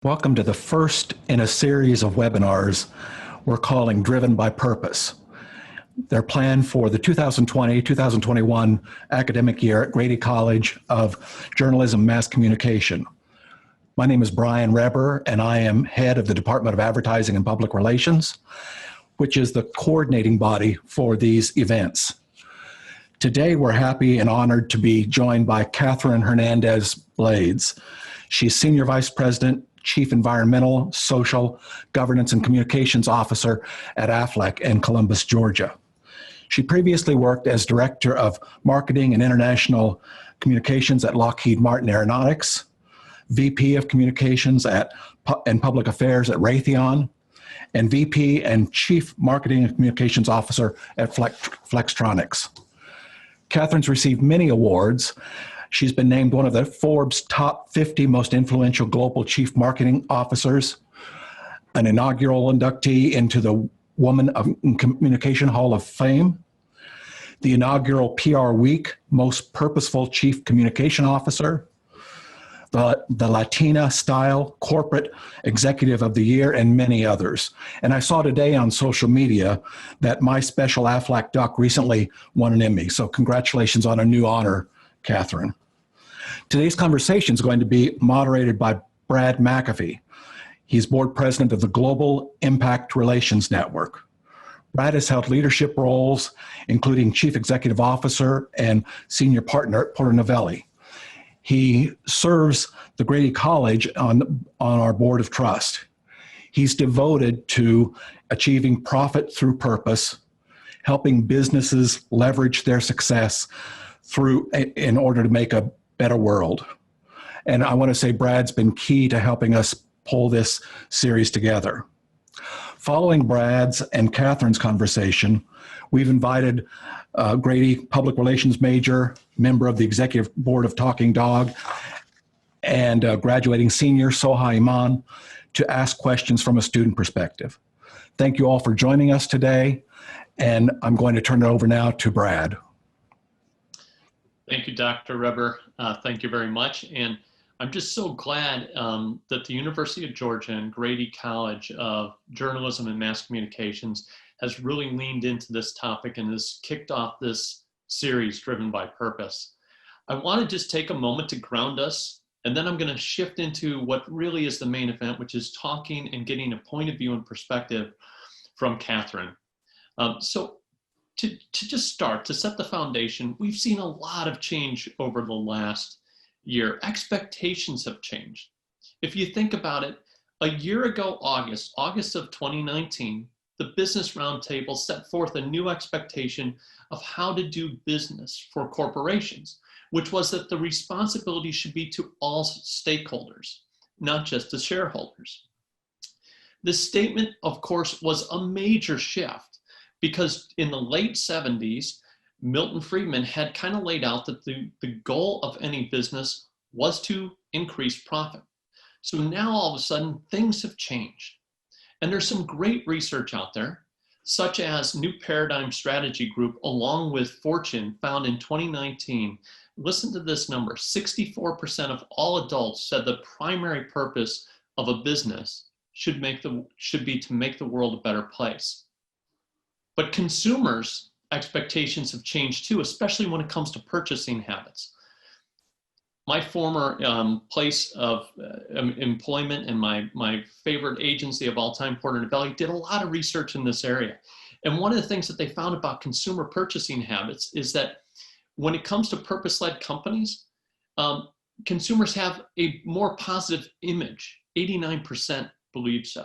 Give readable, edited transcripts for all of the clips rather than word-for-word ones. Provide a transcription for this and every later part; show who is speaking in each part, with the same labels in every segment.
Speaker 1: Welcome to the first in a series of webinars we're calling Driven by Purpose. They're planned for the 2020-2021 academic year at Grady College of Journalism and Mass Communication. My name is Brian Reber, and I am head of the Department of Advertising and Public Relations, which is the coordinating body for these events. Today, we're happy and honored to be joined by Catherine Hernandez Blades. She's Senior Vice President, Chief Environmental, Social, Governance, and Communications Officer at Aflac in Columbus, Georgia. She previously worked as Director of Marketing and International Communications at Lockheed Martin Aeronautics, VP of Communications and Public Affairs at Raytheon, and VP and Chief Marketing and Communications Officer at Flextronics. Catherine's received many awards. She's been named one of the Forbes top 50 most influential global chief marketing officers, an inaugural inductee into the Woman of Communication Hall of Fame, the inaugural PR Week Most Purposeful Chief Communication Officer, the Latina Style Corporate Executive of the Year, and many others. And I saw today on social media that my special Aflac Duck recently won an Emmy. So congratulations on a new honor, Catherine. Today's conversation is going to be moderated by Brad MacAfee. He's board president of the Global Impact Relations Network. Brad has held leadership roles, including chief executive officer and senior partner at Porter Novelli. He serves the Grady College on our board of trust. He's devoted to achieving profit through purpose, helping businesses leverage their success in order to make a better world. And I want to say Brad's been key to helping us pull this series together. Following Brad's and Catherine's conversation, we've invited Grady Public Relations major, member of the executive board of Talking Dog, and graduating senior Soha Iman to ask questions from a student perspective. Thank you all for joining us today, and I'm going to turn it over now to Brad.
Speaker 2: Thank you, Dr. Reber. Thank you very much. And I'm just so glad that the University of Georgia and Grady College of Journalism and Mass Communications has really leaned into this topic and has kicked off this series, Driven by Purpose. I want to just take a moment to ground us, and then I'm going to shift into what really is the main event, which is talking and getting a point of view and perspective from Catherine. To just start, to set the foundation, we've seen a lot of change over the last year. Expectations have changed. If you think about it, a year ago, August of 2019, the Business Roundtable set forth a new expectation of how to do business for corporations, which was that the responsibility should be to all stakeholders, not just the shareholders. This statement, of course, was a major shift, because in the late 70s, Milton Friedman had kind of laid out that the goal of any business was to increase profit. So now all of a sudden, things have changed. And there's some great research out there, such as New Paradigm Strategy Group, along with Fortune, found in 2019. Listen to this number, 64% of all adults said the primary purpose of a business should be to make the world a better place. But consumers' expectations have changed too, especially when it comes to purchasing habits. My former place of employment and my favorite agency of all time, Porter Novelli, did a lot of research in this area. And one of the things that they found about consumer purchasing habits is that when it comes to purpose-led companies, consumers have a more positive image. 89% believe so.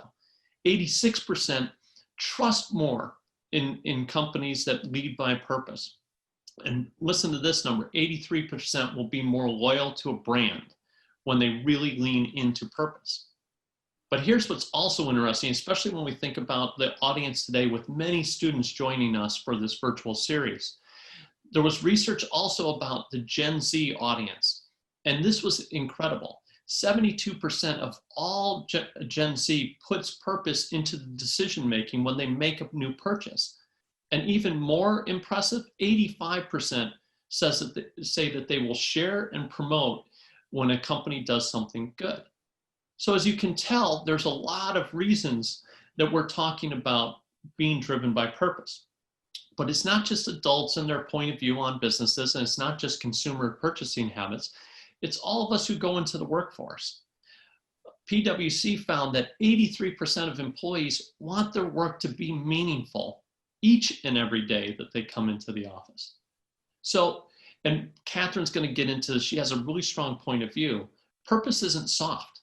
Speaker 2: 86% trust more in companies that lead by purpose. And listen to this number, 83% will be more loyal to a brand when they really lean into purpose. But here's what's also interesting, especially when we think about the audience today with many students joining us for this virtual series. There was research also about the Gen Z audience, and this was incredible. 72% of all Gen Z puts purpose into the decision-making when they make a new purchase. And even more impressive, 85% say that they will share and promote when a company does something good. So as you can tell, there's a lot of reasons that we're talking about being driven by purpose. But it's not just adults and their point of view on businesses, and it's not just consumer purchasing habits. It's all of us who go into the workforce. PwC found that 83% of employees want their work to be meaningful each and every day that they come into the office. So, and Catherine's going to get into this. She has a really strong point of view. Purpose isn't soft.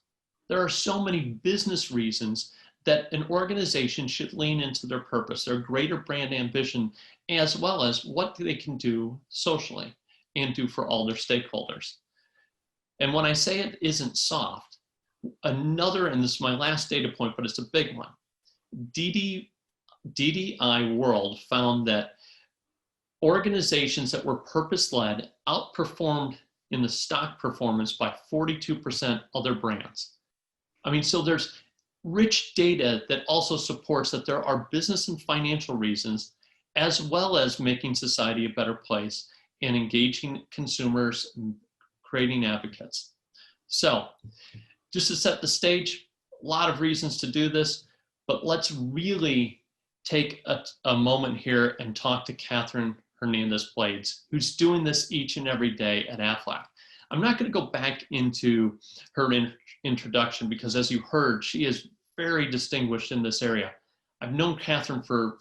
Speaker 2: There are so many business reasons that an organization should lean into their purpose, their greater brand ambition, as well as what they can do socially and do for all their stakeholders. And when I say it isn't soft, another, and this is my last data point, but it's a big one, DDI World found that organizations that were purpose-led outperformed in the stock performance by 42% other brands. I mean, so there's rich data that also supports that there are business and financial reasons, as well as making society a better place and engaging consumers and creating advocates. So just to set the stage, a lot of reasons to do this, but let's really take a moment here and talk to Catherine Hernandez-Blades, who's doing this each and every day at Aflac. I'm not going to go back into her introduction because, as you heard, she is very distinguished in this area. I've known Catherine for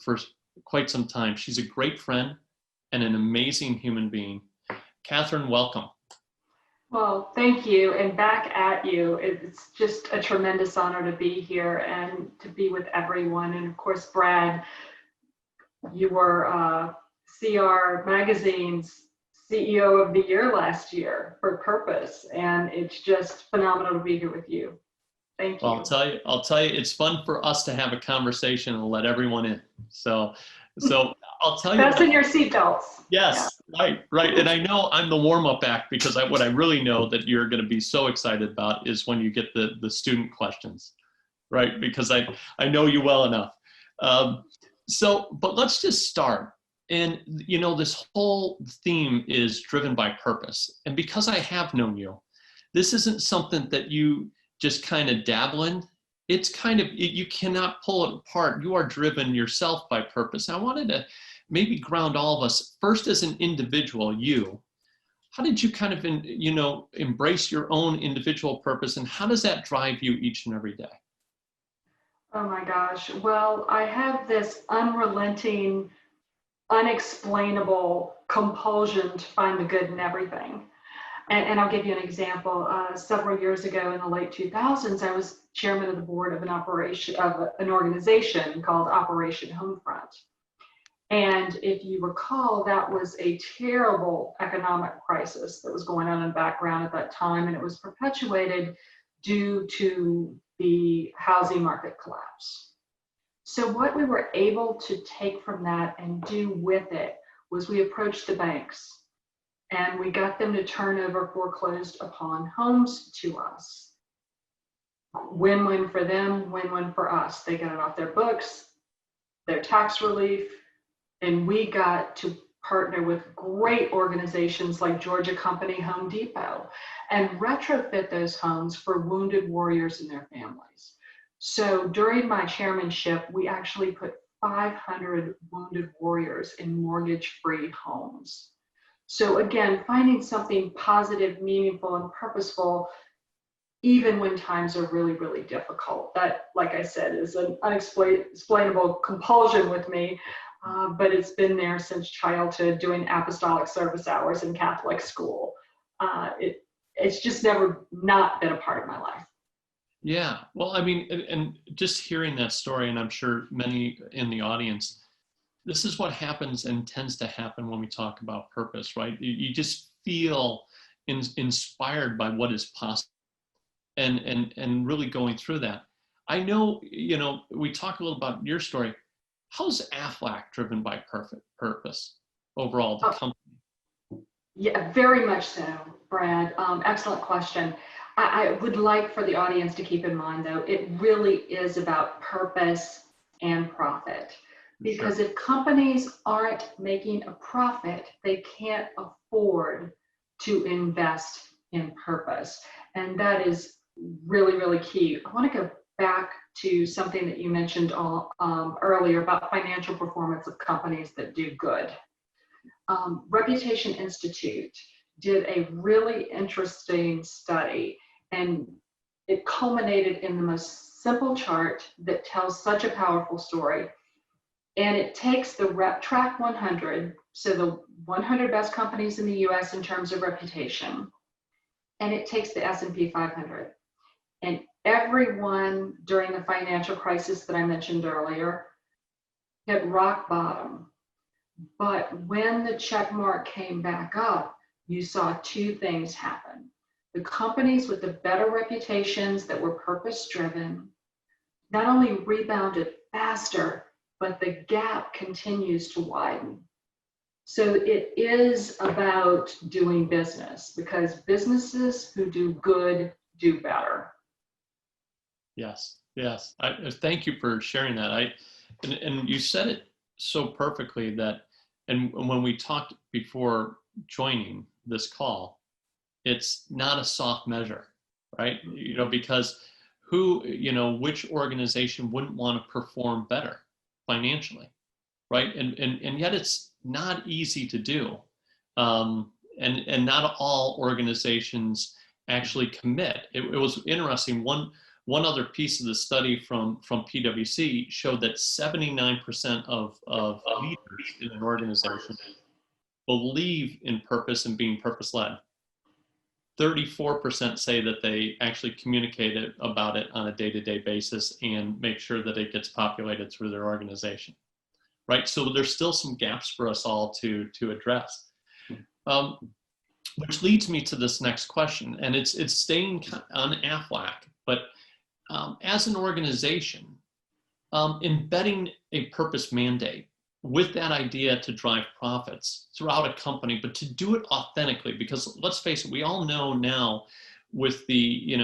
Speaker 2: quite some time. She's a great friend and an amazing human being. Catherine, welcome.
Speaker 3: Well, thank you, and back at you. It's just a tremendous honor to be here and to be with everyone. And of course, Brad, you were CR Magazine's CEO of the Year last year for Purpose, and it's just phenomenal to be here with you. Thank you.
Speaker 2: Well, I'll tell you, it's fun for us to have a conversation and let everyone in. So I'll tell you.
Speaker 3: Fasten your seatbelts.
Speaker 2: Yes, yeah. Right. And I know I'm the warm-up act because what I really know that you're going to be so excited about is when you get the student questions, right? Because I know you well enough. But let's just start. And, you know, this whole theme is driven by purpose. And because I have known you, this isn't something that you just kind of dabble in. It's kind of, you cannot pull it apart. You are driven yourself by purpose. I wanted to maybe ground all of us first as an individual. How did you kind of, embrace your own individual purpose, and how does that drive you each and every day?
Speaker 3: Oh my gosh. Well, I have this unrelenting, unexplainable compulsion to find the good in everything. And I'll give you an example. Several years ago in the late 2000s, I was chairman of the board of an organization called Operation Homefront. And if you recall, that was a terrible economic crisis that was going on in the background at that time, and it was perpetuated due to the housing market collapse. So what we were able to take from that and do with it was we approached the banks and we got them to turn over foreclosed upon homes to us. Win-win for them, win-win for us. They got it off their books, their tax relief, and we got to partner with great organizations like Georgia Company, Home Depot, and retrofit those homes for wounded warriors and their families. So during my chairmanship, we actually put 500 wounded warriors in mortgage-free homes. So again, finding something positive, meaningful, and purposeful, even when times are really, really difficult. That, like I said, is an unexplainable compulsion with me, but it's been there since childhood, doing apostolic service hours in Catholic school. It's just never not been a part of my life.
Speaker 2: Yeah, well, I mean, and just hearing that story, and I'm sure many in the audience, this is what happens and tends to happen when we talk about purpose, right? You just feel inspired by what is possible and really going through that. I know, we talk a little about your story. How's Aflac driven by purpose overall, the company?
Speaker 3: Yeah, very much so, Brad. Excellent question. I would like for the audience to keep in mind, though, it really is about purpose and profit. Because if companies aren't making a profit, they can't afford to invest in purpose. And that is really, really key. I want to go back to something that you mentioned earlier about financial performance of companies that do good. Reputation Institute did a really interesting study, and it culminated in the most simple chart that tells such a powerful story. And it takes the Track 100, so the 100 best companies in the US in terms of reputation, and it takes the S&P 500. And everyone during the financial crisis that I mentioned earlier hit rock bottom. But when the check mark came back up, you saw two things happen. The companies with the better reputations that were purpose-driven not only rebounded faster, but the gap continues to widen. So it is about doing business, because businesses who do good do better.
Speaker 2: Yes, yes. Thank you for sharing that. And you said it so perfectly that, and when we talked before joining this call, it's not a soft measure, right? Because which organization wouldn't want to perform better financially, right? And yet it's not easy to do. And not all organizations actually commit. It was interesting. One other piece of the study from PwC showed that 79% of leaders in an organization believe in purpose and being purpose-led. 34% say that they actually communicate about it on a day-to-day basis and make sure that it gets populated through their organization, right? So there's still some gaps for us all to address, which leads me to this next question, and it's staying on Aflac, but as an organization, embedding a purpose mandate with that idea to drive profits throughout a company, but to do it authentically, because let's face it, we all know now with the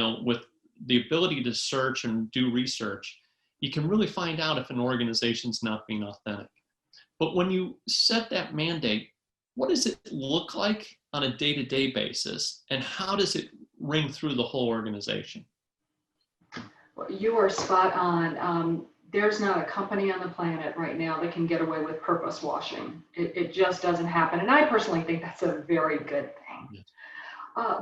Speaker 2: ability to search and do research, you can really find out if an organization's not being authentic. But when you set that mandate, what does it look like on a day-to-day basis, and how does it ring through the whole organization?
Speaker 3: You are spot on. There's not a company on the planet right now that can get away with purpose washing. It just doesn't happen. And I personally think that's a very good thing.
Speaker 2: Yes.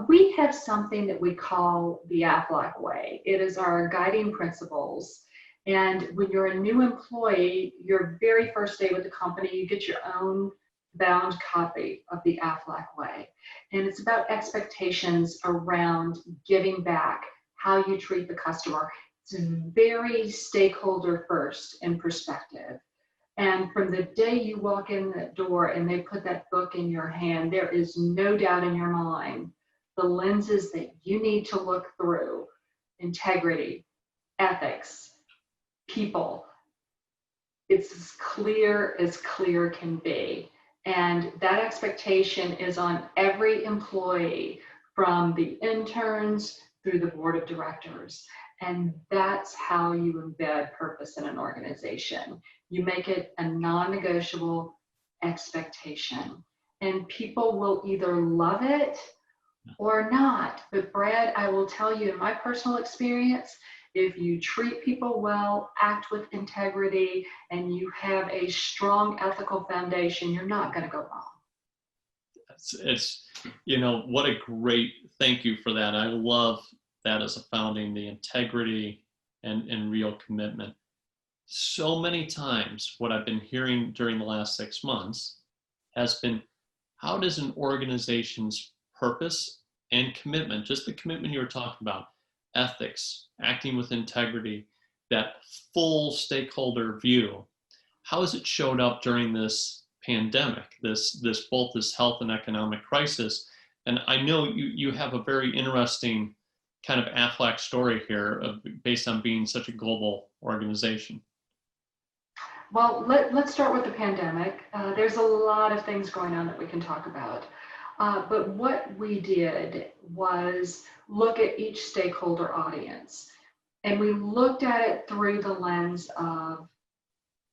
Speaker 3: We have something that we call the Aflac Way. It is our guiding principles. And when you're a new employee, your very first day with the company, you get your own bound copy of the Aflac Way. And it's about expectations around giving back, how you treat the customer. It's very stakeholder first in perspective. And from the day you walk in that door and they put that book in your hand, there is no doubt in your mind the lenses that you need to look through: integrity, ethics, people. It's as clear can be. And that expectation is on every employee, from the interns through the board of directors. And that's how you embed purpose in an organization. You make it a non-negotiable expectation. And people will either love it or not. But Brad, I will tell you, in my personal experience, if you treat people well, act with integrity, and you have a strong ethical foundation, you're not going to go wrong.
Speaker 2: It's what a great, thank you for that. I love that as a founding, the integrity and real commitment. So many times what I've been hearing during the last 6 months has been, how does an organization's purpose and commitment, just the commitment you were talking about, ethics, acting with integrity, that full stakeholder view, how has it showed up during this pandemic, both this health and economic crisis? And I know you have a very interesting kind of Aflac story here based on being such a global organization.
Speaker 3: Well, let's start with the pandemic. There's a lot of things going on that we can talk about. But what we did was look at each stakeholder audience, and we looked at it through the lens of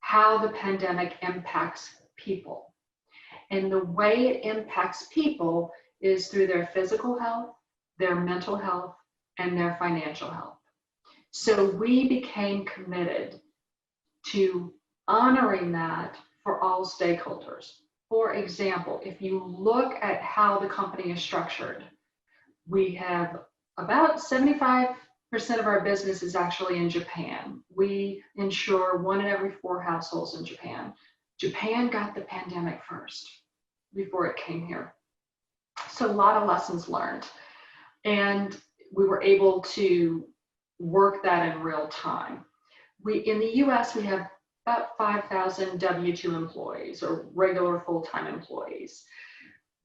Speaker 3: how the pandemic impacts people. And the way it impacts people is through their physical health, their mental health, and their financial health. So we became committed to honoring that for all stakeholders. For example, if you look at how the company is structured, we have about 75% of our business is actually in Japan. We insure 1 in every 4 households in Japan. Japan got the pandemic first before it came here. So a lot of lessons learned. And we were able to work that in real time. In the US, we have about 5,000 W-2 employees or regular full-time employees.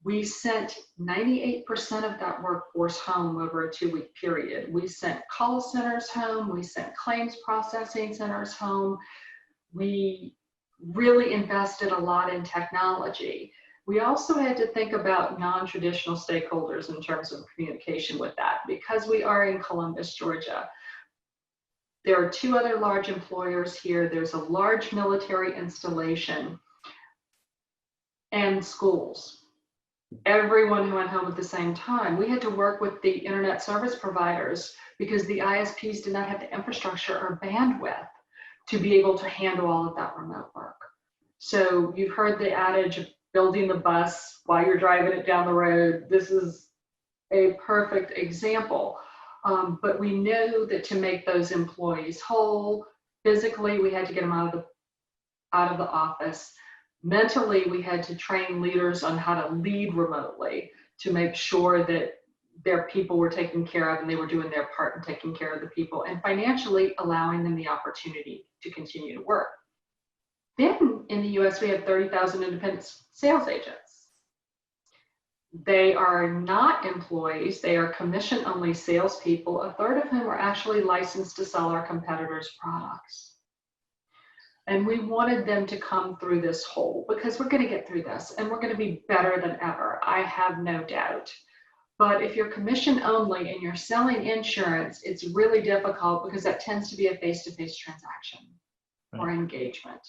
Speaker 3: We sent 98% of that workforce home over a 2-week period. We sent call centers home. We sent claims processing centers home. We really invested a lot in technology. We also had to think about non-traditional stakeholders in terms of communication with that. Because we are in Columbus, Georgia, there are 2 other large employers here. There's a large military installation and schools. Everyone who went home at the same time. We had to work with the internet service providers because the ISPs did not have the infrastructure or bandwidth to be able to handle all of that remote work. So you've heard the adage of building the bus while you're driving it down the road. This is a perfect example. But we know that to make those employees whole, physically, we had to get them out of the office. Mentally, we had to train leaders on how to lead remotely to make sure that their people were taken care of and they were doing their part in taking care of the people, and financially allowing them the opportunity to continue to work. Then in the US, we have 30,000 independent sales agents. They are not employees, they are commission-only salespeople, a third of whom are actually licensed to sell our competitors' products. And we wanted them to come through this whole, because we're going to get through this and we're going to be better than ever. I have no doubt. But if you're commission only and you're selling insurance, it's really difficult because that tends to be a face-to-face transaction or engagement.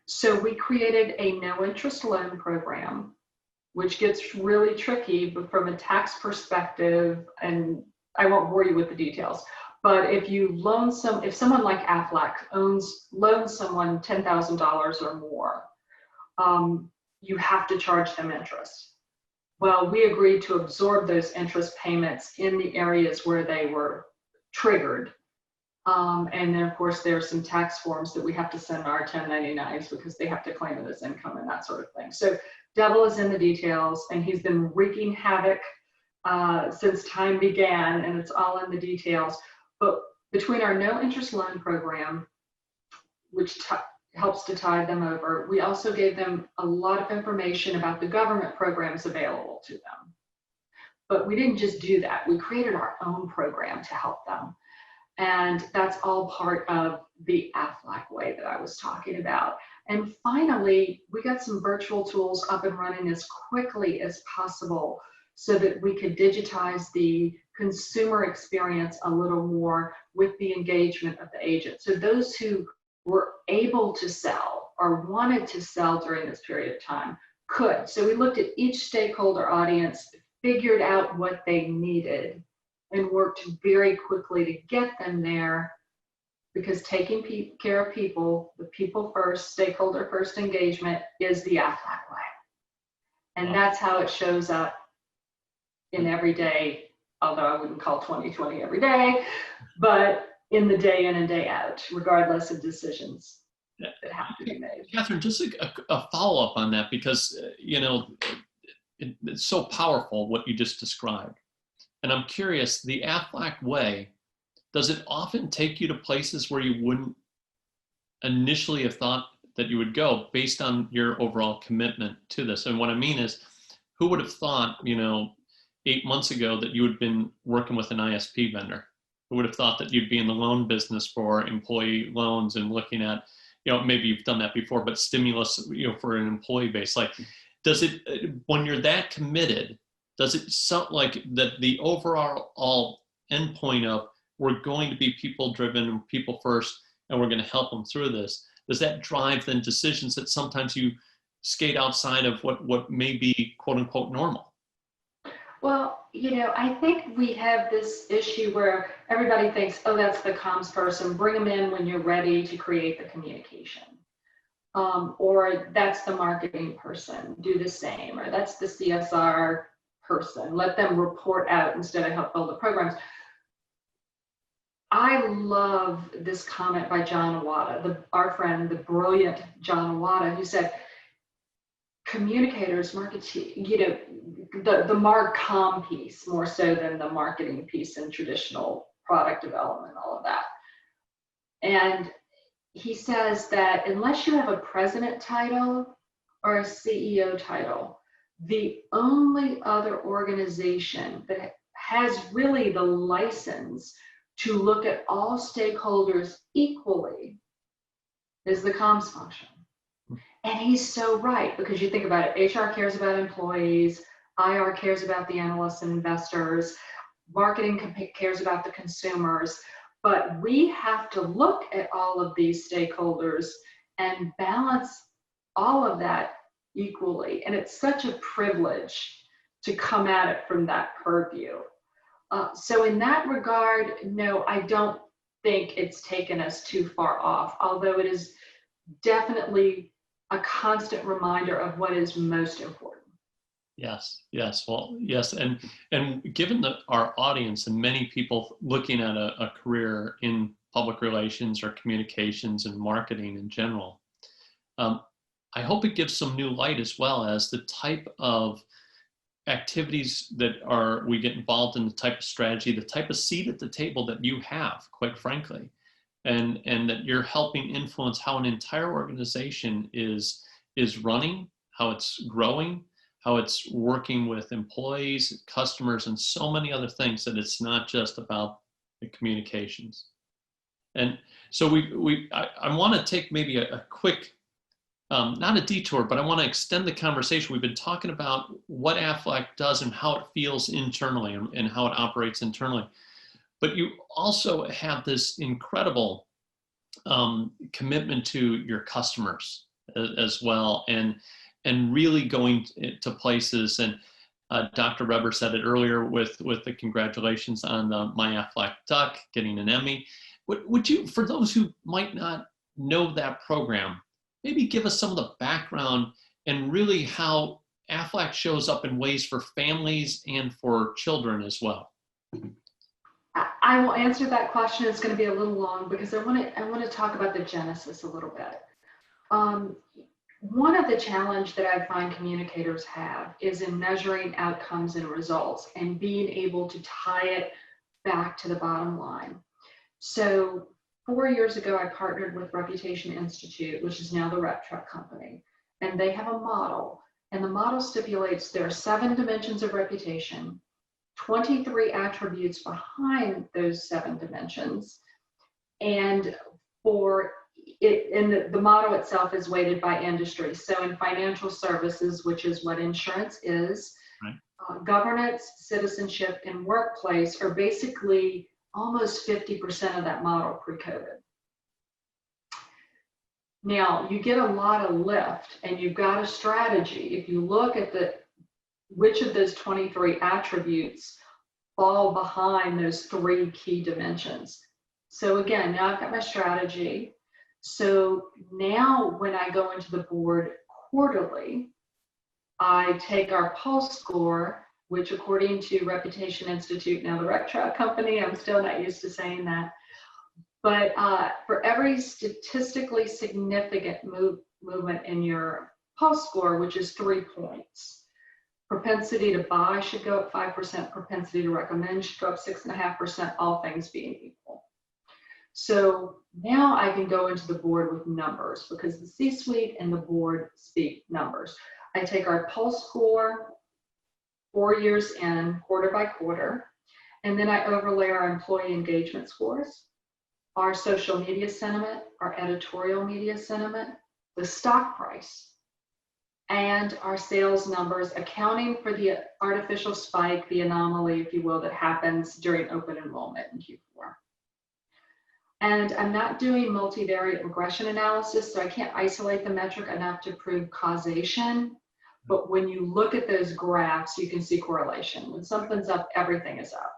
Speaker 3: So we created a no interest loan program, which gets really tricky, but from a tax perspective, and I won't bore you with the details. But if you if someone like Aflac loans someone $10,000 or more, you have to charge them interest. Well, we agreed to absorb those interest payments in the areas where they were triggered. And then of course there's some tax forms that we have to send our 1099s because they have to claim it as income and that sort of thing. So devil is in the details, and he's been wreaking havoc since time began, and it's all in the details. But between our no interest loan program, which helps to tide them over, we also gave them a lot of information about the government programs available to them. But we didn't just do that. We created our own program to help them. And that's all part of the Aflac way that I was talking about. And finally, we got some virtual tools up and running as quickly as possible so that we could digitize the consumer experience a little more with the engagement of the agent. So those who were able to sell or wanted to sell during this period of time could. So we looked at each stakeholder audience, figured out what they needed, and worked very quickly to get them there, because taking care of people, the people first, stakeholder first engagement is the Aflac way. And that's how it shows up in every day, although I wouldn't call 2020 every day, but in the day in and day out, regardless of decisions that have to be made.
Speaker 2: Catherine, just a follow-up on that, because it's so powerful what you just described. And I'm curious, the Aflac way, does it often take you to places where you wouldn't initially have thought that you would go based on your overall commitment to this? And what I mean is, who would have thought, 8 months ago that you had been working with an ISP vendor? Who would have thought that you'd be in the loan business for employee loans and looking at, maybe you've done that before, but stimulus, for an employee base? Like, does it, when you're that committed, does it sound like that the overall endpoint of we're going to be people driven and people first, and we're going to help them through this, does that drive then decisions that sometimes you skate outside of what may be quote unquote normal?
Speaker 3: Well, I think we have this issue where everybody thinks, oh, that's the comms person, bring them in when you're ready to create the communication. Or that's the marketing person, do the same, or that's the CSR person, let them report out instead of help build the programs. I love this comment by John Awada, our friend, the brilliant John Awada, who said, communicators, marketing, the marcom piece more so than the marketing piece and traditional product development, all of that. And he says that unless you have a president title or a CEO title, the only other organization that has really the license to look at all stakeholders equally is the comms function. And he's so right, because you think about it, HR cares about employees, IR cares about the analysts and investors, marketing cares about the consumers, but we have to look at all of these stakeholders and balance all of that equally. And it's such a privilege to come at it from that purview. So in that regard, no, I don't think it's taken us too far off, although it is definitely a constant reminder of what is most important.
Speaker 2: Yes, well, yes, and given our audience and many people looking at a career in public relations or communications and marketing in general, I hope it gives some new light as well as the type of activities that we get involved in, the type of strategy, the type of seat at the table that you have, quite frankly, and that you're helping influence how an entire organization is running, how it's growing, how it's working with employees, customers, and so many other things, that it's not just about the communications. And so I want to take maybe a quick, not a detour, but I want to extend the conversation. We've been talking about what Aflac does and how it feels internally and how it operates internally. But you also have this incredible commitment to your customers as well, and really going to places. And Dr. Reber said it earlier with the congratulations on the My Aflac Duck getting an Emmy. Would you, for those who might not know that program, maybe give us some of the background and really how Aflac shows up in ways for families and for children as well?
Speaker 3: I will answer that question. It's going to be a little long because I want to talk about the genesis a little bit. One of the challenges that I find communicators have is in measuring outcomes and results and being able to tie it back to the bottom line. So 4 years ago, I partnered with Reputation Institute, which is now the Rep Truck Company, and they have a model. And the model stipulates there are 7 dimensions of reputation, 23 attributes behind those 7 dimensions, and the model itself is weighted by industry. So in financial services, which is what insurance is, right, governance, citizenship, and workplace are basically almost 50% of that model pre-COVID. Now, you get a lot of lift and you've got a strategy. If you look at which of those 23 attributes fall behind those 3 key dimensions. So again, now I've got my strategy. So now when I go into the board quarterly, I take our pulse score, which according to Reputation Institute, now the Rep Truck Company, I'm still not used to saying that, but for every statistically significant movement in your pulse score, which is 3 points, propensity to buy should go up 5%, propensity to recommend should go up 6.5%, all things being equal. So now I can go into the board with numbers because the C-suite and the board speak numbers. I take our pulse score 4 years in, quarter by quarter, and then I overlay our employee engagement scores, our social media sentiment, our editorial media sentiment, the stock price, and our sales numbers, accounting for the artificial spike, the anomaly, if you will, that happens during open enrollment in Q4. And I'm not doing multivariate regression analysis, so I can't isolate the metric enough to prove causation, But when you look at those graphs, you can see correlation. When something's up, everything is up.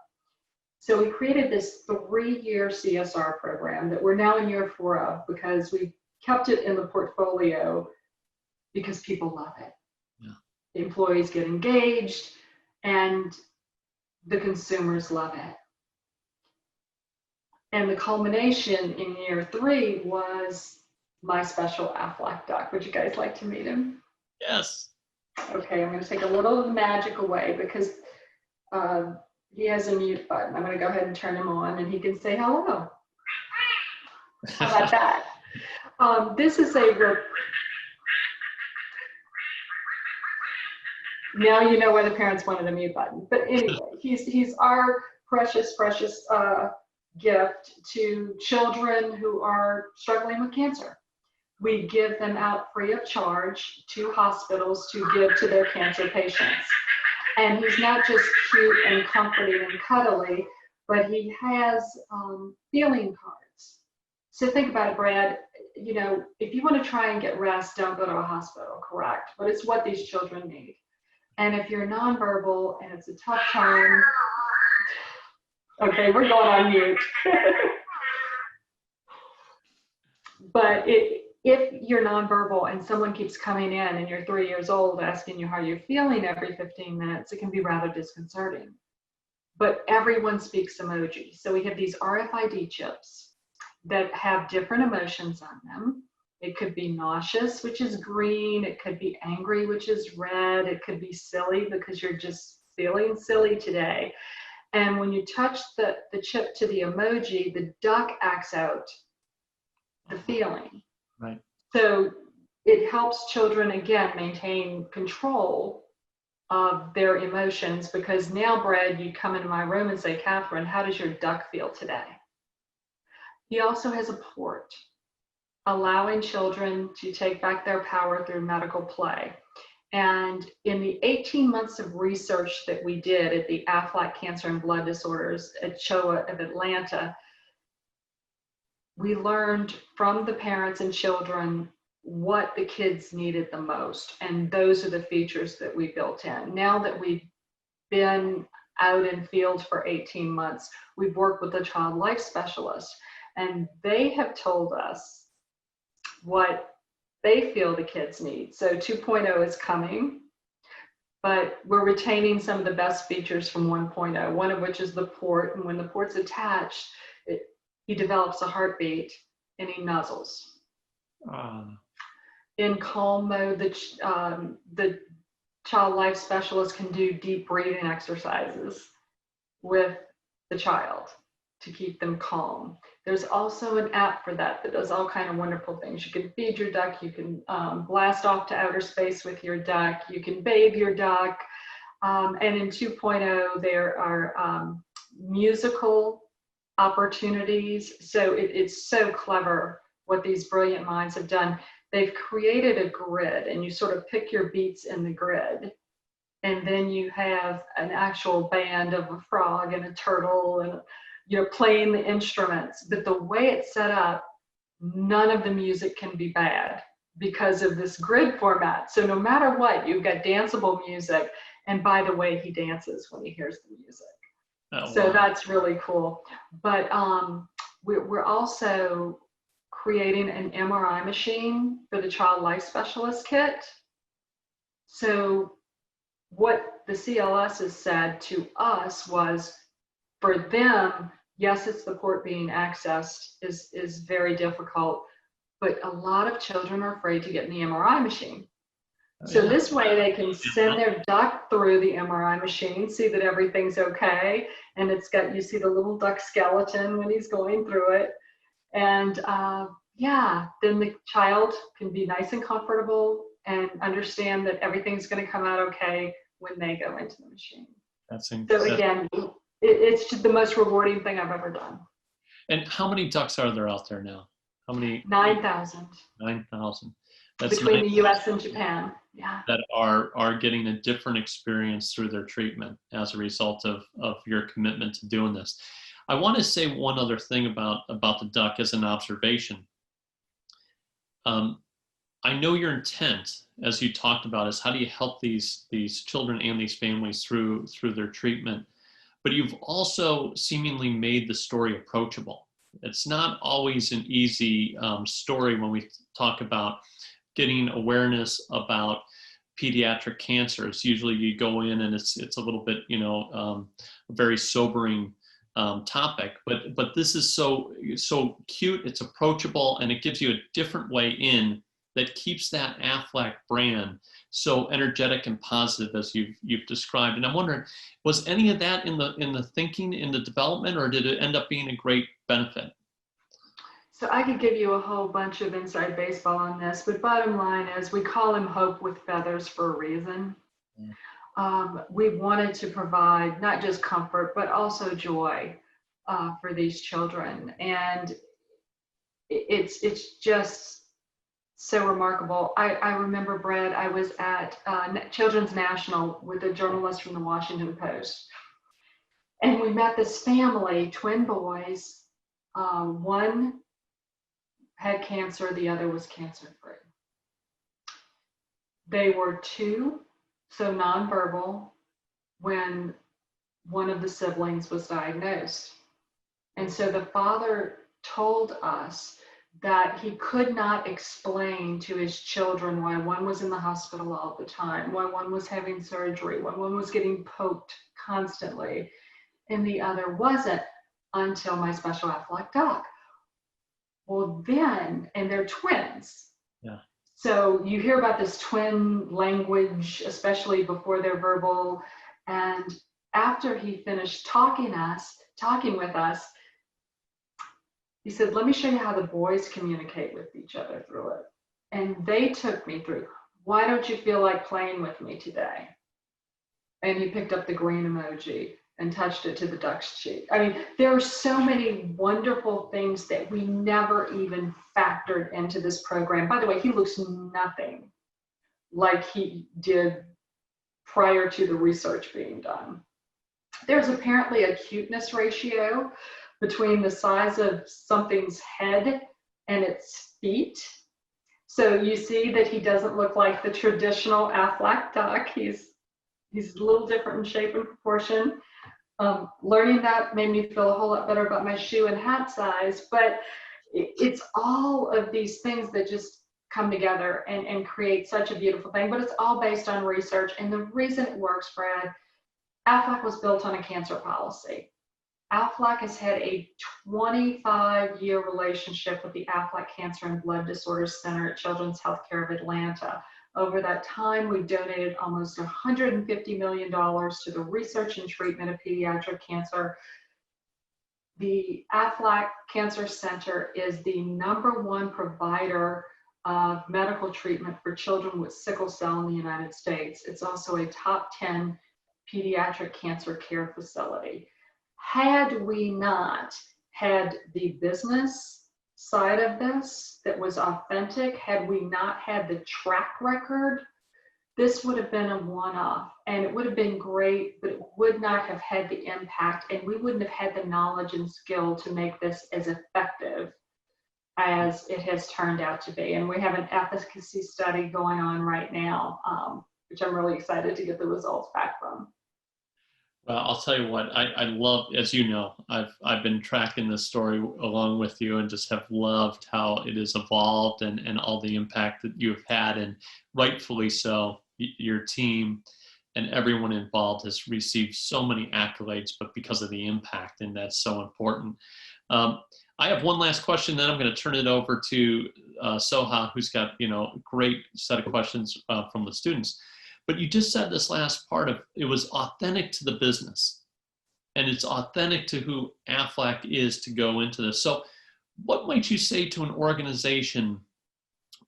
Speaker 3: So we created this 3-year CSR program that we're now in year 4 of, because we kept it in the portfolio because people love it.
Speaker 2: Yeah.
Speaker 3: The employees get engaged and the consumers love it. And the culmination in year 3 was my special Aflac Duck. Would you guys like to meet him?
Speaker 2: Yes.
Speaker 3: Okay, I'm going to take a little of the magic away because he has a mute button. I'm going to go ahead and turn him on and he can say hello. How about that? This is now you know why the parents wanted a mute button. But anyway, he's our precious gift to children who are struggling with cancer. We give them out free of charge to hospitals to give to their cancer patients. And he's not just cute and comforting and cuddly, but he has feeling cards. So think about it, Brad. You know, if you want to try and get rest, don't go to a hospital, correct? But it's what these children need. And if you're nonverbal and it's a tough time, okay, we're going on mute. But if you're nonverbal and someone keeps coming in and you're 3 years old asking you how you're feeling every 15 minutes, it can be rather disconcerting. But everyone speaks emoji. So we have these RFID chips that have different emotions on them. It could be nauseous, which is green. It could be angry, which is red. It could be silly because you're just feeling silly today. And when you touch the chip to the emoji, the duck acts out the feeling.
Speaker 2: Right.
Speaker 3: So it helps children, again, maintain control of their emotions, because now, Brad, you come into my room and say, Catherine, how does your duck feel today? He also has a port, allowing children to take back their power through medical play. And in the 18 months of research that we did at the Aflac Cancer and Blood Disorders at CHOA of Atlanta, we learned from the parents and children what the kids needed the most. And those are the features that we built in. Now that we've been out in field for 18 months, we've worked with a child life specialist, and they have told us what they feel the kids need. So 2.0 is coming, but we're retaining some of the best features from 1.0, one of which is the port. And when the port's attached, he develops a heartbeat and he nuzzles. In calm mode, the child life specialist can do deep breathing exercises with the child to keep them calm. There's also an app for that does all kind of wonderful things. You can feed your duck, you can blast off to outer space with your duck, you can bathe your duck. And in 2.0, there are musical opportunities. So it's so clever what these brilliant minds have done. They've created a grid, and you sort of pick your beats in the grid. And then you have an actual band of a frog and a turtle and you're playing the instruments. But the way it's set up, none of the music can be bad because of this grid format. So no matter what, you've got danceable music. And by the way, he dances when he hears the music.
Speaker 2: Oh,
Speaker 3: so
Speaker 2: wow.
Speaker 3: That's really cool. But we're also creating an MRI machine for the child life specialist kit. So what the CLS has said to us was, for them, yes, it's the port being accessed is very difficult, but a lot of children are afraid to get in the MRI machine. So this way they can send their duck through the MRI machine, see that everything's okay, and you see the little duck skeleton when he's going through it. And then the child can be nice and comfortable and understand that everything's going to come out okay when they go into the machine. So again, it's just the most rewarding thing I've ever done.
Speaker 2: And how many ducks are there out there now? How many?
Speaker 3: 9,000.
Speaker 2: 9,000. That's
Speaker 3: between the US and Japan. Yeah.
Speaker 2: That are getting a different experience through their treatment as a result of your commitment to doing this. I want to say one other thing about the duck as an observation. I know your intent, as you talked about, is how do you help these children and these families through their treatment. But you've also seemingly made the story approachable. It's not always an easy story when we talk about getting awareness about pediatric cancer. It's usually you go in and it's a little bit, a very sobering topic. But this is so cute. It's approachable, and it gives you a different way in that keeps that Aflac brand so energetic and positive as you've described. And I'm wondering, was any of that in the thinking, in the development, or did it end up being a great benefit?
Speaker 3: So I could give you a whole bunch of inside baseball on this, but bottom line is we call him Hope with Feathers for a reason. We wanted to provide not just comfort, but also joy for these children. And it's just so remarkable. I remember, Brad, I was at Children's National with a journalist from the Washington Post. And we met this family, twin boys. One had cancer, the other was cancer-free. They were 2, so nonverbal, when one of the siblings was diagnosed. And so the father told us that he could not explain to his children why one was in the hospital all the time, why one was having surgery, why one was getting poked constantly, and the other wasn't, until my special Aflac Duck. Well, then, and they're twins. Yeah. So you hear about this twin language, especially before they're verbal. And after he finished talking with us, he said, let me show you how the boys communicate with each other through it. And they took me through, why don't you feel like playing with me today? And he picked up the green emoji and touched it to the duck's cheek. I mean, there are so many wonderful things that we never even factored into this program. By the way, he looks nothing like he did prior to the research being done. There's apparently a cuteness ratio between the size of something's head and its feet. So you see that he doesn't look like the traditional Aflac duck. He's a little different in shape and proportion. Learning that made me feel a whole lot better about my shoe and hat size, but it's all of these things that just come together and create such a beautiful thing, but it's all based on research. And the reason it works, Brad, Aflac was built on a cancer policy. Aflac has had a 25-year relationship with the Aflac Cancer and Blood Disorders Center at Children's Healthcare of Atlanta. Over that time, we donated almost $150 million to the research and treatment of pediatric cancer. The Aflac Cancer Center is the #1 provider of medical treatment for children with sickle cell in the United States. It's also a top 10 pediatric cancer care facility. Had we not had the business side of this that was authentic, had we not had the track record, this would have been a one-off, and it would have been great, but it would not have had the impact, and we wouldn't have had the knowledge and skill to make this as effective as it has turned out to be. And we have an efficacy study going on right now, which I'm really excited to get the results back from.
Speaker 2: Well, I'll tell you what, I love, as you know, I've been tracking this story along with you and just have loved how it has evolved and all the impact that you've had, and rightfully so. Your team and everyone involved has received so many accolades, but because of the impact, and that's so important. I have one last question, then I'm going to turn it over to Soha, who's got a great set of questions from the students. But you just said this last part of it was authentic to the business, and it's authentic to who Aflac is to go into this. So what might you say to an organization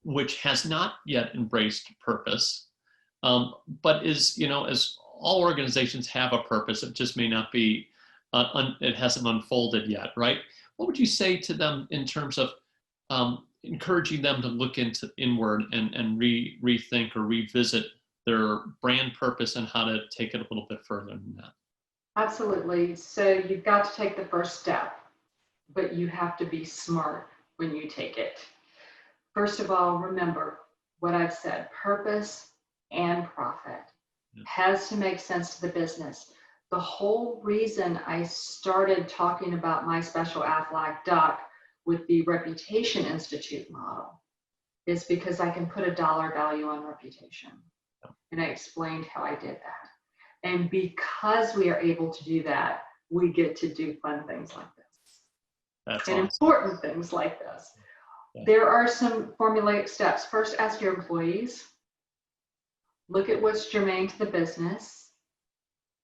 Speaker 2: which has not yet embraced purpose, but is, as all organizations have a purpose, it just may not be, it hasn't unfolded yet, right? What would you say to them in terms of encouraging them to look inward and rethink or revisit their brand purpose and how to take it a little bit further than that?
Speaker 3: Absolutely. So you've got to take the first step, but you have to be smart when you take it. First of all, remember, what I've said, purpose and profit has to make sense to the business. The whole reason I started talking about my special Aflac Duck with the Reputation Institute model is because I can put a dollar value on reputation. And I explained how I did that. And because we are able to do that, we get to do fun things like this.
Speaker 2: That's
Speaker 3: and
Speaker 2: awesome.
Speaker 3: Important things like this.
Speaker 2: Yeah.
Speaker 3: There are some formulaic steps. First, ask your employees. Look at what's germane to the business.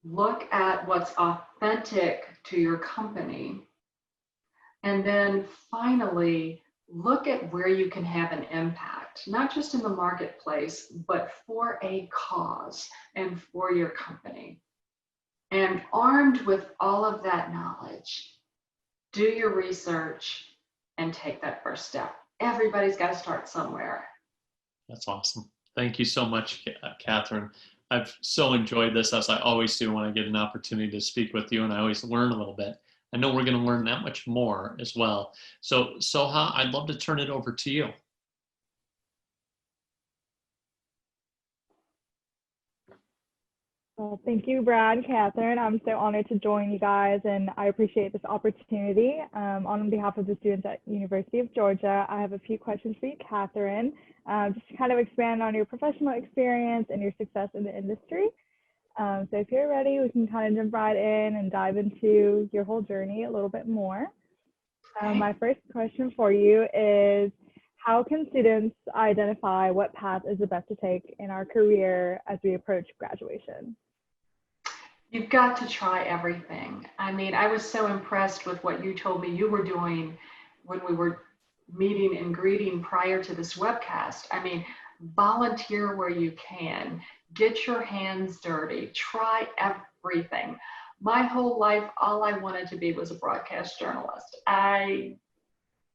Speaker 3: Look at what's authentic to your company. And then finally, look at where you can have an impact, not just in the marketplace, but for a cause and for your company. And armed with all of that knowledge, do your research and take that first step. Everybody's got to start somewhere.
Speaker 2: That's awesome. Thank you so much, Catherine. I've so enjoyed this, as I always do when I get an opportunity to speak with you, and I always learn a little bit. I know we're going to learn that much more as well. So, Soha, I'd love to turn it over to you.
Speaker 4: Well, thank you, Brad and Catherine. I'm so honored to join you guys, and I appreciate this opportunity. On behalf of the students at University of Georgia, I have a few questions for you, Catherine, just to kind of expand on your professional experience and your success in the industry. So if you're ready, we can kind of jump right in and dive into your whole journey a little bit more. My first question for you is, how can students identify what path is the best to take in our career as we approach graduation?
Speaker 3: You've got to try everything. I mean, I was so impressed with what you told me you were doing when we were meeting and greeting prior to this webcast. I mean, volunteer where you can, get your hands dirty, try everything. My whole life, all I wanted to be was a broadcast journalist. I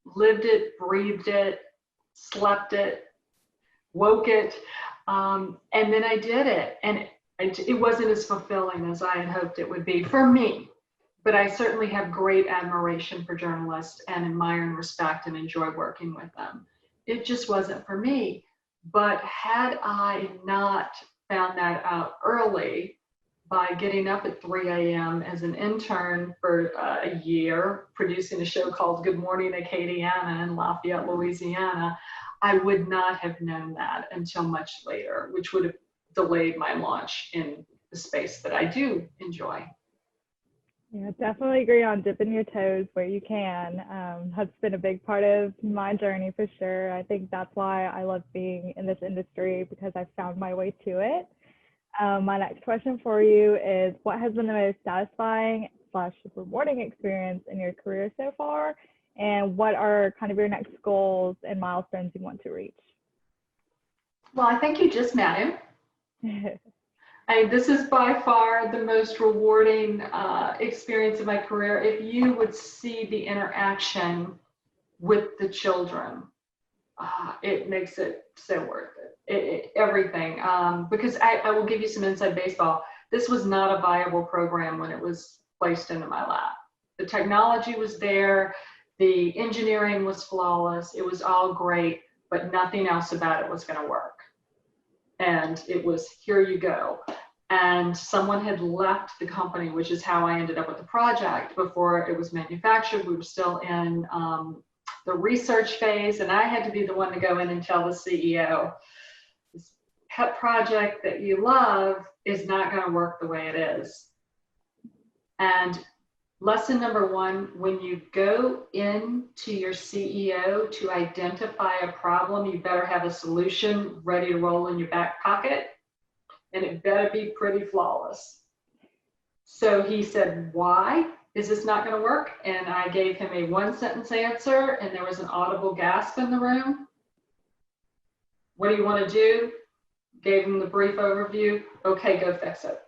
Speaker 3: lived it, breathed it, slept it, woke it, and then I did it. And it wasn't as fulfilling as I had hoped it would be for me, but I certainly have great admiration for journalists and admire and respect and enjoy working with them. It just wasn't for me. But had I not found that out early by getting up at 3 a.m. as an intern for a year, producing a show called Good Morning Acadiana in Lafayette, Louisiana, I would not have known that until much later, which would have delayed my launch in the space that I do enjoy.
Speaker 4: Yeah, definitely agree on dipping your toes where you can. That's been a big part of my journey for sure. I think that's why I love being in this industry, because I found my way to it. My next question for you is, what has been the most satisfying / rewarding experience in your career so far? And what are kind of your next goals and milestones you want to reach?
Speaker 3: Well, I think you just met him. This is by far the most rewarding experience of my career. If you would see the interaction with the children, it makes it so worth it. Everything. Because I will give you some inside baseball. This was not a viable program when it was placed into my lap. The technology was there. The engineering was flawless. It was all great, but nothing else about it was going to work. And it was, here you go. And someone had left the company, which is how I ended up with the project. Before it was manufactured, we were still in the research phase, and I had to be the one to go in and tell the CEO, this pet project that you love is not going to work the way it is. And lesson number one, when you go into your CEO to identify a problem, you better have a solution ready to roll in your back pocket, and it better be pretty flawless. So he said, why is this not going to work? And I gave him a one-sentence answer, and there was an audible gasp in the room. What do you want to do? Gave him the brief overview. Okay, go fix it.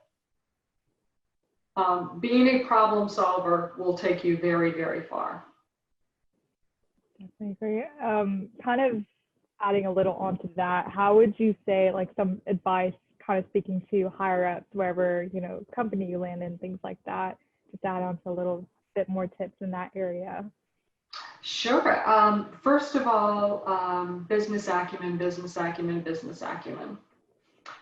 Speaker 3: Being a problem solver will take you very, very far.
Speaker 4: Definitely agree. Kind of adding a little onto that, how would you say, like, some advice kind of speaking to higher ups, wherever, you know, company you land in, things like that, just add on to a little bit more tips in that area?
Speaker 3: Sure. First of all, business acumen, business acumen, business acumen.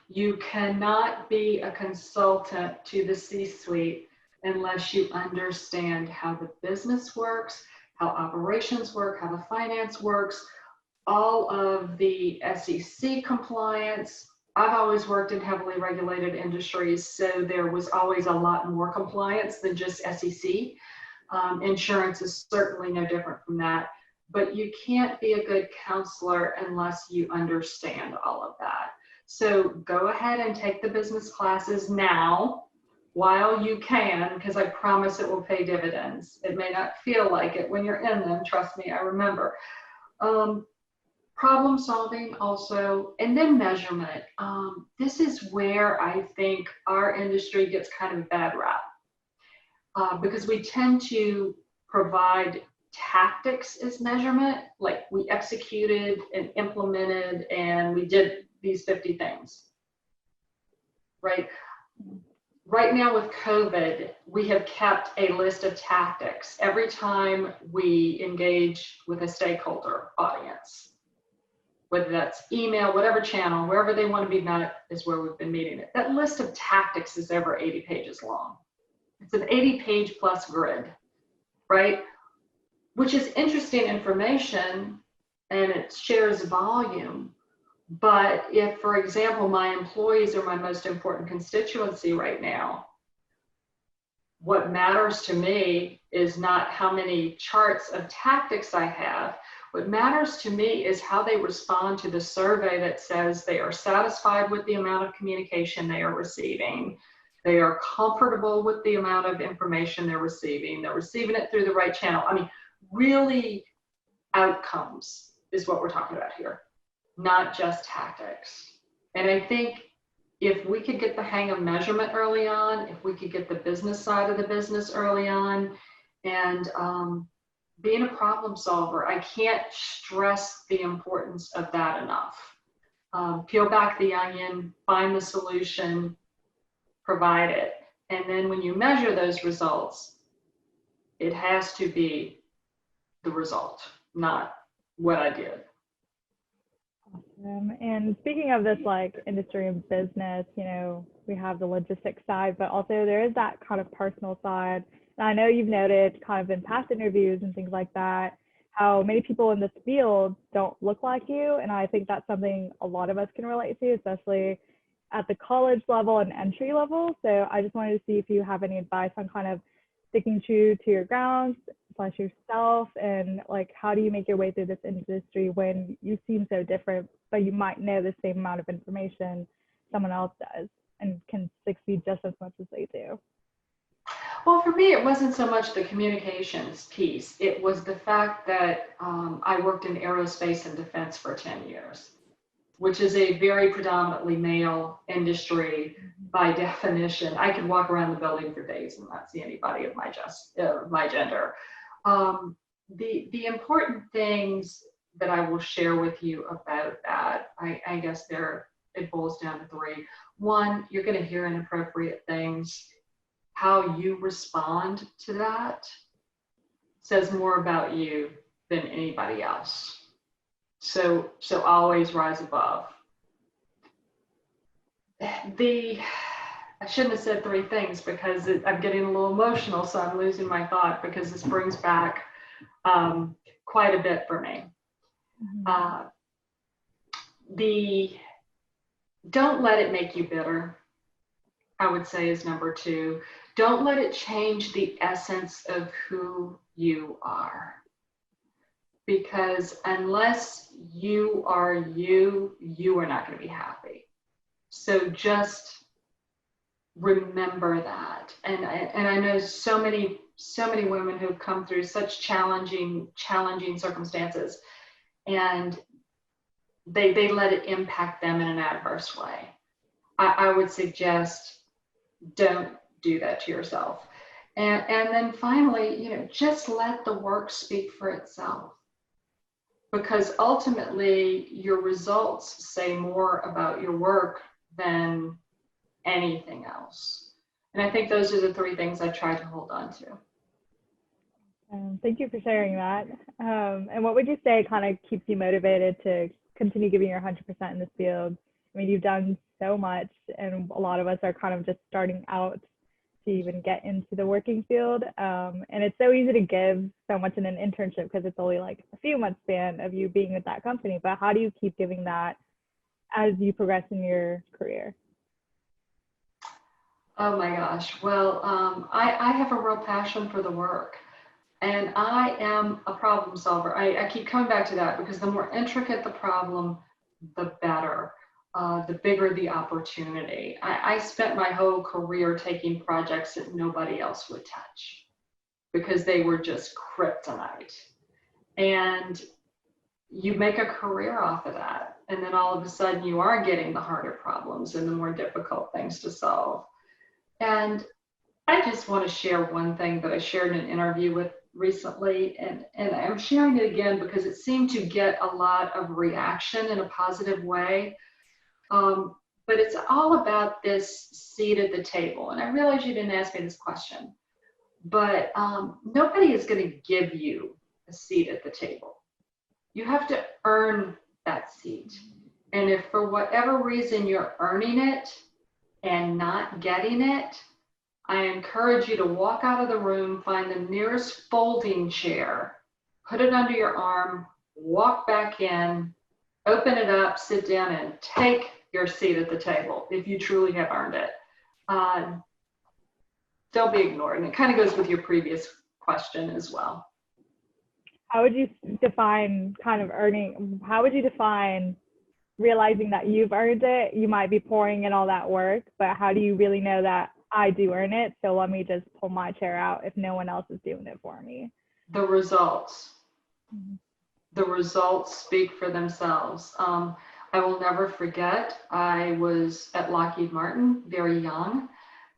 Speaker 3: You cannot be a consultant to the C-suite unless you understand how the business works, how operations work, how the finance works, all of the SEC compliance. I've always worked in heavily regulated industries, so there was always a lot more compliance than just SEC. Insurance is certainly no different from that, but you can't be a good counselor unless you understand all of that. So go ahead and take the business classes now while you can, because I promise it will pay dividends. It may not feel like it when you're in them, trust me, I remember. Problem solving also, and then measurement. This is where I think our industry gets kind of a bad rap. Because we tend to provide tactics as measurement, like we executed and implemented and we did these 50 things, right? Right now with COVID, we have kept a list of tactics every time we engage with a stakeholder audience, whether that's email, whatever channel, wherever they want to be met is where we've been meeting it. That list of tactics is over 80 pages long. It's an 80-page plus grid, right? Which is interesting information and it shares volume. But if, for example, my employees are my most important constituency right now, what matters to me is not how many charts of tactics I have. What matters to me is how they respond to the survey that says they are satisfied with the amount of communication they are receiving. They are comfortable with the amount of information they're receiving it through the right channel. I mean, really outcomes is what we're talking about here, not just tactics. And I think if we could get the hang of measurement early on, if we could get the business side of the business early on, and being a problem solver, I can't stress the importance of that enough. Peel back the onion, find the solution, provide it. And then when you measure those results, it has to be the result, not what I did.
Speaker 4: Awesome. And speaking of this like industry and business, you know, we have the logistics side, but also there is that kind of personal side. And I know you've noted kind of in past interviews and things like that, how many people in this field don't look like you. And I think that's something a lot of us can relate to, especially at the college level and entry level. So I just wanted to see if you have any advice on kind of sticking true to your grounds / yourself, and like how do you make your way through this industry when you seem so different, but you might know the same amount of information someone else does and can succeed just as much as they do?
Speaker 3: Well, for me, it wasn't so much the communications piece. It was the fact that I worked in aerospace and defense for 10 years. Which is a very predominantly male industry by definition. I could walk around the building for days and not see anybody of my gender. The important things that I will share with you about that, I guess it boils down to three. One, you're going to hear inappropriate things. How you respond to that says more about you than anybody else. So always rise above. I shouldn't have said three things because I'm getting a little emotional, so I'm losing my thought because this brings back quite a bit for me. Don't let it make you bitter, I would say, is number two. Don't let it change the essence of who you are. Because unless you are you are not going to be happy. So just remember that. And I know so many women who've come through such challenging circumstances, and they let it impact them in an adverse way. I would suggest don't do that to yourself. And then finally, just let the work speak for itself. Because ultimately, your results say more about your work than anything else. And I think those are the three things I try to hold on to.
Speaker 4: Thank you for sharing that. And what would you say kind of keeps you motivated to continue giving your 100% in this field? I mean, you've done so much, and a lot of us are kind of just starting out to even get into the working field. And it's so easy to give so much in an internship because it's only like a few months span of you being with that company. But how do you keep giving that as you progress in your career?
Speaker 3: Oh my gosh. Well, I have a real passion for the work, and I am a problem solver. I keep coming back to that because the more intricate the problem, the better, the bigger the opportunity. I spent my whole career taking projects that nobody else would touch because they were just kryptonite. And you make a career off of that. And then all of a sudden you are getting the harder problems and the more difficult things to solve. And I just want to share one thing that I shared in an interview with recently, and I'm sharing it again because it seemed to get a lot of reaction in a positive way. But it's all about this seat at the table. And I realize you didn't ask me this question, but nobody is going to give you a seat at the table. You have to earn that seat. And if for whatever reason you're earning it and not getting it, I encourage you to walk out of the room, find the nearest folding chair, put it under your arm, walk back in, open it up, sit down, and take your seat at the table if you truly have earned it. Don't be ignored. And it kind of goes with your previous question as well.
Speaker 4: How would you define kind of earning? How would you define realizing that you've earned it? You might be pouring in all that work, but how do you really know that I do earn it? So let me just pull my chair out if no one else is doing it for me.
Speaker 3: The results. Mm-hmm. The results speak for themselves. I will never forget, I was at Lockheed Martin, very young,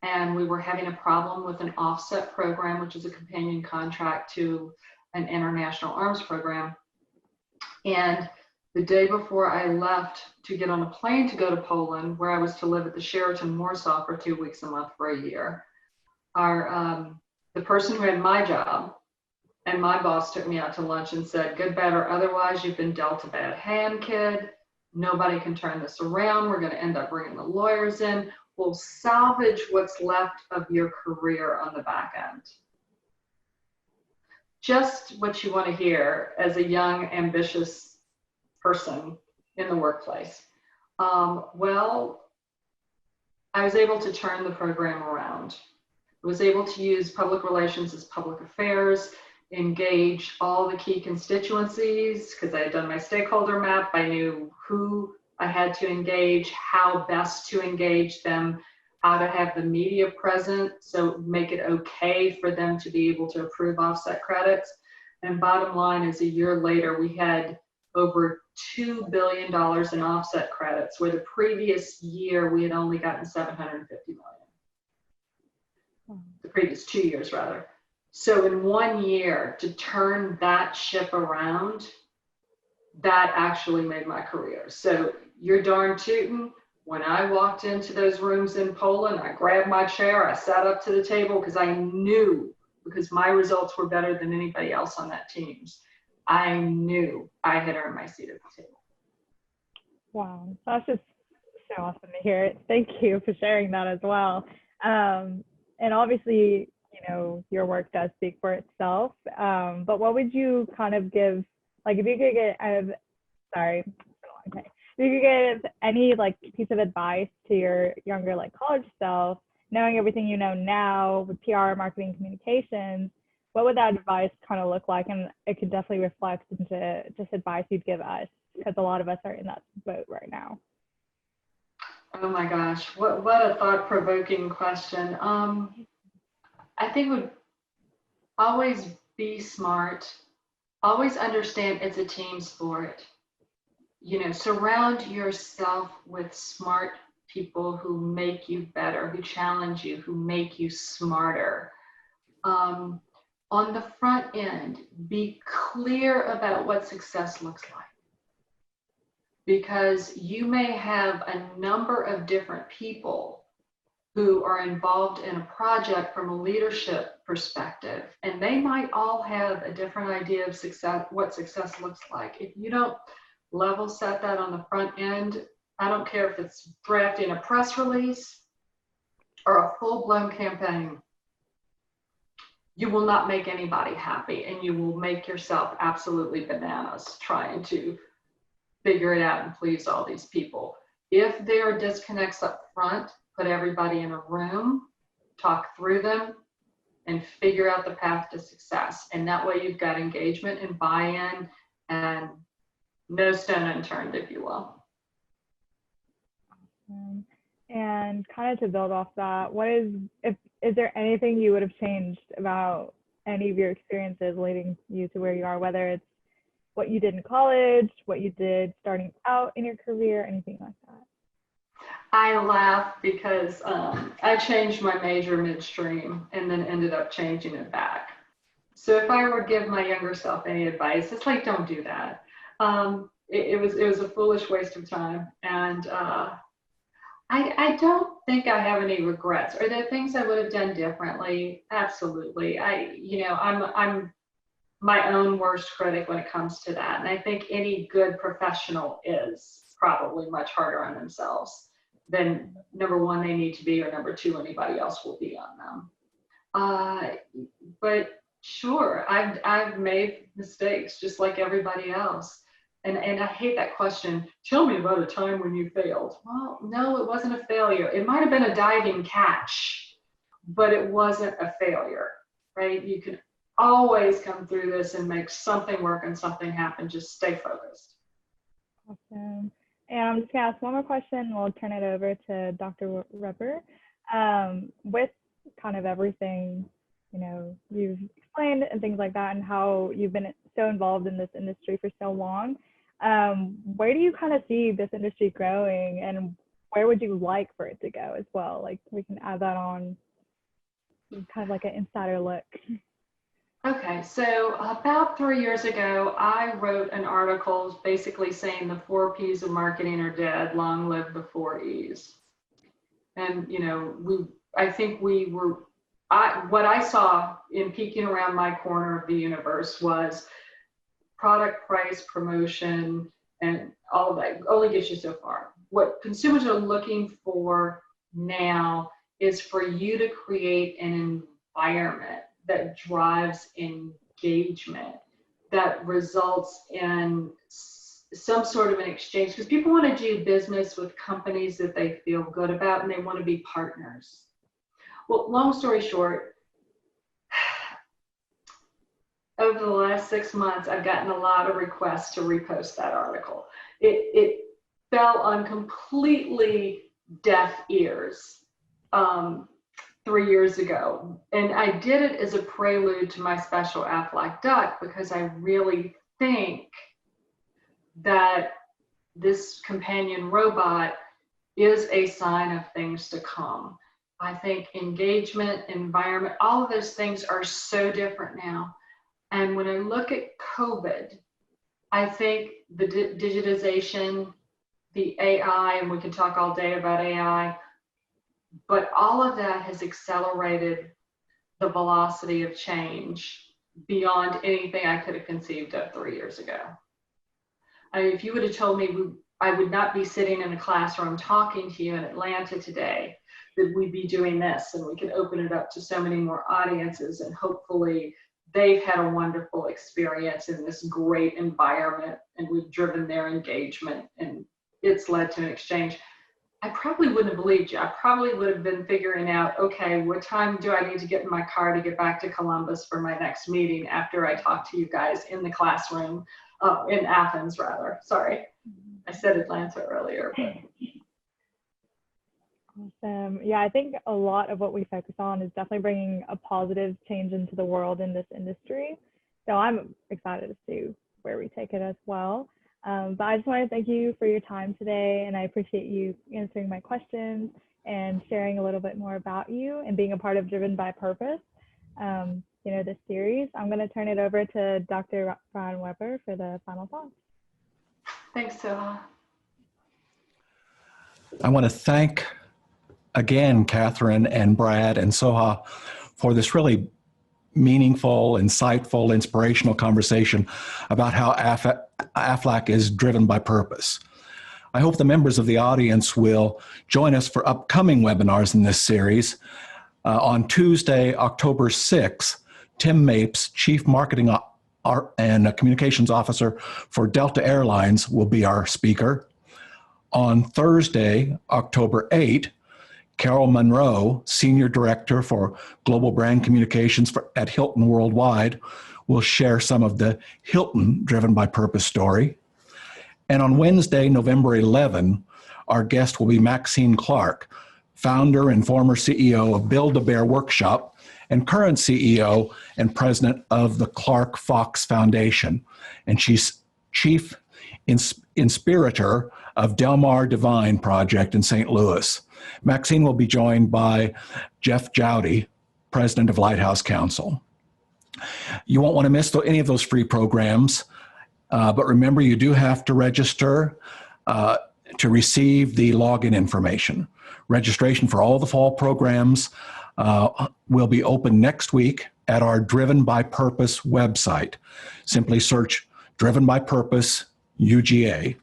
Speaker 3: and we were having a problem with an offset program, which is a companion contract to an international arms program. And the day before I left to get on a plane to go to Poland, where I was to live at the Sheraton Warsaw for 2 weeks a month for a year, the person who had my job and my boss took me out to lunch and said, good, bad, or otherwise, you've been dealt a bad hand, kid. Nobody can turn this around. We're going to end up bringing the lawyers in. We'll salvage what's left of your career on the back end. Just what you want to hear as a young, ambitious person in the workplace. Well, I was able to turn the program around. I was able to use public relations as public affairs, engage all the key constituencies because I had done my stakeholder map. I knew who I had to engage, how best to engage them, how to have the media present so make it okay for them to be able to approve offset credits. And bottom line is, a year later, we had over $2 billion in offset credits, where the previous year we had only gotten $750 million. The previous 2 years, rather. So in 1 year, to turn that ship around, that actually made my career. So you're darn tootin'. When I walked into those rooms in Poland, I grabbed my chair, I sat up to the table because I knew, because my results were better than anybody else on that team's, I knew I had earned my seat at the table.
Speaker 4: Wow, that's just so awesome to hear it. Thank you for sharing that as well. And obviously, you know, your work does speak for itself. But what would you kind of give, like, if you could get, if you could give any like piece of advice to your younger like college self, knowing everything you know now with PR, marketing, communications, what would that advice kind of look like? And it could definitely reflect into just advice you'd give us, because a lot of us are in that boat right now.
Speaker 3: Oh my gosh, what a thought-provoking question. I think would always be smart, always understand it's a team sport. You know, surround yourself with smart people who make you better, who challenge you, who make you smarter. On the front end, be clear about what success looks like. Because you may have a number of different people who are involved in a project from a leadership perspective, and they might all have a different idea of success, what success looks like. If you don't level set that on the front end, I don't care if it's drafting a press release or a full-blown campaign, you will not make anybody happy, and you will make yourself absolutely bananas trying to figure it out and please all these people. If there are disconnects up front, put everybody in a room, talk through them, and figure out the path to success. And that way you've got engagement and buy-in and no stone unturned, if you will.
Speaker 4: And kind of to build off that, is there anything you would have changed about any of your experiences leading you to where you are, whether it's what you did in college, what you did starting out in your career, anything like that?
Speaker 3: I laugh because I changed my major midstream and then ended up changing it back. So if I were to give my younger self any advice, it's like, don't do that. It was a foolish waste of time. And I don't think I have any regrets. Are there things I would have done differently? Absolutely. I'm my own worst critic when it comes to that. And I think any good professional is probably much harder on themselves than number one, they need to be, or number two, anybody else will be on them. But sure, I've made mistakes just like everybody else. And I hate that question. Tell me about a time when you failed. Well, no, it wasn't a failure. It might have been a diving catch, but it wasn't a failure, right? You can always come through this and make something work and something happen. Just stay focused.
Speaker 4: Awesome. And I'm just gonna ask one more question. We'll turn it over to Dr. Repper. With kind of everything, you've explained and things like that, and how you've been so involved in this industry for so long, where do you kind of see this industry growing, and where would you like for it to go as well? Like, we can add that on, kind of like an insider look.
Speaker 3: Okay, so about 3 years ago, I wrote an article basically saying the 4 P's of marketing are dead, long live the 4 E's. And, what I saw in peeking around my corner of the universe was product, price, promotion, and all of that only gets you so far. What consumers are looking for now is for you to create an environment that drives engagement, that results in some sort of an exchange, because people want to do business with companies that they feel good about, and they want to be partners. Well, long story short, over the last 6 months, I've gotten a lot of requests to repost that article. It fell on completely deaf ears 3 years ago. And I did it as a prelude to my special Aflac Duck, because I really think that this companion robot is a sign of things to come. I think engagement, environment, all of those things are so different now. And when I look at COVID, I think the digitization, the AI, and we can talk all day about AI, but all of that has accelerated the velocity of change beyond anything I could have conceived of 3 years ago. If you would have told me I would not be sitting in a classroom talking to you in Atlanta today, that we'd be doing this, and we could open it up to so many more audiences, and hopefully they've had a wonderful experience in this great environment, and we've driven their engagement, and it's led to an exchange. I probably wouldn't have believed you. I probably would have been figuring out, okay, what time do I need to get in my car to get back to Columbus for my next meeting after I talk to you guys in the classroom, in Athens rather. Sorry, I said Atlanta earlier. But.
Speaker 4: Awesome. Yeah, I think a lot of what we focus on is definitely bringing a positive change into the world in this industry. So I'm excited to see where we take it as well. But I just want to thank you for your time today, and I appreciate you answering my questions and sharing a little bit more about you and being a part of Driven by Purpose, this series. I'm going to turn it over to Dr. Brad Weber for the final thoughts.
Speaker 3: Thanks, Soha.
Speaker 1: I want to thank again Catherine and Brad and Soha for this really meaningful, insightful, inspirational conversation about how Aflac is driven by purpose. I hope the members of the audience will join us for upcoming webinars in this series. On Tuesday, October 6th, Tim Mapes, Chief Marketing and Communications Officer for Delta Airlines, will be our speaker. On Thursday, October 8th, Carol Monroe, Senior Director for Global Brand Communications at Hilton Worldwide, will share some of the Hilton Driven by Purpose story. And on Wednesday, November 11, our guest will be Maxine Clark, founder and former CEO of Build-A-Bear Workshop and current CEO and president of the Clark Fox Foundation. And she's chief inspirator of Del Mar Divine Project in St. Louis. Maxine will be joined by Jeff Jowdy, president of Lighthouse Council. You won't want to miss any of those free programs, but remember, you do have to register to receive the login information. Registration for all the fall programs will be open next week at our Driven by Purpose website. Simply search Driven by Purpose UGA.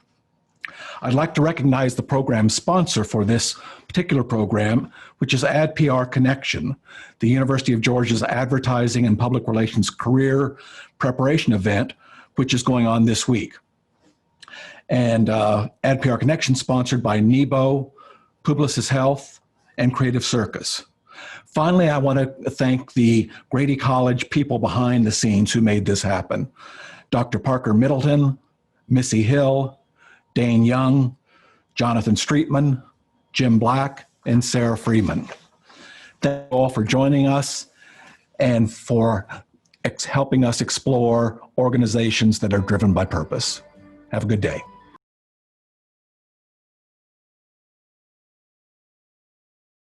Speaker 1: I'd like to recognize the program sponsor for this particular program, which is AdPR Connection, the University of Georgia's advertising and public relations career preparation event, which is going on this week. And AdPR Connection sponsored by Nebo, Publicis Health, and Creative Circus. Finally, I want to thank the Grady College people behind the scenes who made this happen. Dr. Parker Middleton, Missy Hill, Dane Young, Jonathan Streetman, Jim Black, and Sarah Freeman. Thank you all for joining us and for helping us explore organizations that are driven by purpose. Have a good day.